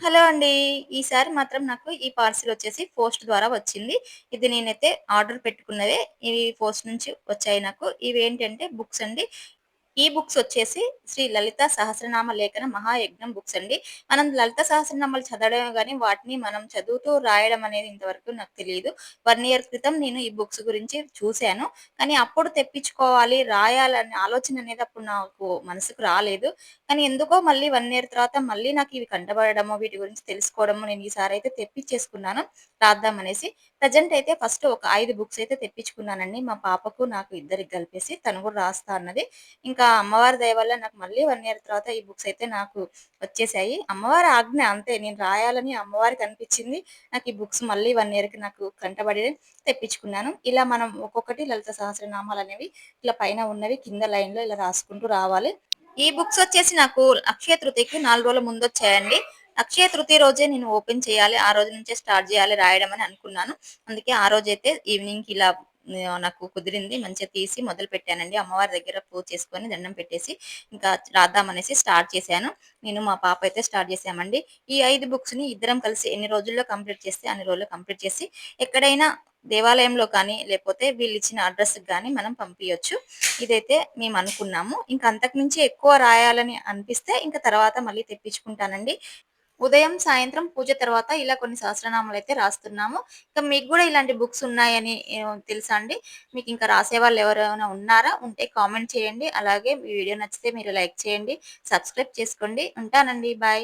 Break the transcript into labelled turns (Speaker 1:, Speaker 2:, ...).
Speaker 1: Hello అండి. ఈసారి మాత్రం నాకు ఈ పార్సిల్ వచ్చేసి పోస్ట్ ద్వారా వచ్చింది. ఇది నేనైతే ఆర్డర్ పెట్టుకున్నవే. ఇవి పోస్ట్ నుంచి వచ్చాయి నాకు. ఇవేంటంటే బుక్స్ అండి. ఈ బుక్స్ వచ్చేసి శ్రీ లలిత సహస్రనామ లేఖన మహాయజ్ఞం బుక్స్ అండి. మనం లలిత సహస్రనామాలు చదవడమే గానీ, వాటిని మనం చదువుతూ రాయడం అనేది ఇంతవరకు నాకు తెలీదు. 1 ఇయర్ క్రితం నేను ఈ బుక్స్ గురించి చూసాను. కానీ అప్పుడు తెప్పించుకోవాలి, రాయాలనే ఆలోచన అనేది అప్పుడు నాకు మనసుకు రాలేదు. కానీ ఎందుకో మళ్ళీ 1 ఇయర్ తర్వాత మళ్ళీ నాకు ఇవి కంటబడడము, వీటి గురించి తెలుసుకోవడము నేను ఈసారైతే తెప్పించేసుకున్నాను రాద్దామనేసి. ప్రెజెంట్ అయితే ఫస్ట్ ఒక 5 బుక్స్ అయితే తెప్పించుకున్నానండి. మా పాపకు, నాకు ఇద్దరికి కలిపేసి. తను కూడా రాస్తా అన్నది. ఇంకా అమ్మవారి దయ వల్ల నాకు మళ్ళీ 1 ఇయర్ తర్వాత ఈ బుక్స్ అయితే నాకు వచ్చేసాయి. అమ్మవారి ఆజ్ఞ అంతే. నేను రాయాలని అమ్మవారికి అనిపించింది. నాకు ఈ బుక్స్ మళ్ళీ 1 ఇయర్‌కి నాకు కంటబడి తెప్పించుకున్నాను. ఇలా మనం ఒక్కొక్కటి లలిత సహస్రనామాలనేవి ఇలా పైన ఉన్నవి కింద లైన్‌లో ఇలా రాసుకుంటూ రావాలి. ఈ బుక్స్ వచ్చేసి నాకు అక్షయ తృతీయకి 4 రోజుల ముందొచ్చాయండి. అక్షయ తృతీయ రోజే నేను ఓపెన్ చేయాలి. ఆ రోజు నుంచే స్టార్ట్ చేయాలి రాయడం అని అనుకున్నాను. అందుకే ఆ రోజైతే ఈవినింగ్‌కి ఇలా నాకు కుదిరింది. మంచిగా తీసి మొదలుపెట్టానండి. అమ్మవారి దగ్గర పూజ చేసుకొని దండం పెట్టేసి ఇంకా రాద్దామనేసి స్టార్ట్ చేశాను. నేను మా పాప అయితే స్టార్ట్ చేశామండి. ఈ 5 బుక్స్‌ని ఇద్దరం కలిసి ఎన్ని రోజుల్లో కంప్లీట్ చేస్తే అన్ని రోజుల్లో కంప్లీట్ చేసి ఎక్కడైనా దేవాలయంలో కానీ, లేపోతే వీళ్ళిచ్చిన అడ్రెస్‌కి గాని మనం పంపియొచ్చు. ఇదైతే మేమనుకున్నాము. ఇంక అంతకు మించి ఎక్కువ రాయాలని అనిపిస్తే ఇంక తర్వాత మళ్ళీ తెప్పించుకుంటానండి. ఉదయం, సాయంత్రం పూజ తర్వాత ఇలా కొన్ని సహస్రనామాలైతే రాస్తున్నాము. ఇక మీకు గూడా ఇలాంటి బుక్స్ ఉన్నాయని తెలుసా అండి? మీకింకా రాసేవాళ్ళు ఎవరైనా ఉన్నారా? ఉంటే కామెంట్ చేయండి. అలాగే ఈ వీడియో నచ్చితే మీరు లైక్ చేయండి. సబ్స్క్రైబ్ చేసుకోండి. ఉంటానండి. బాయ్.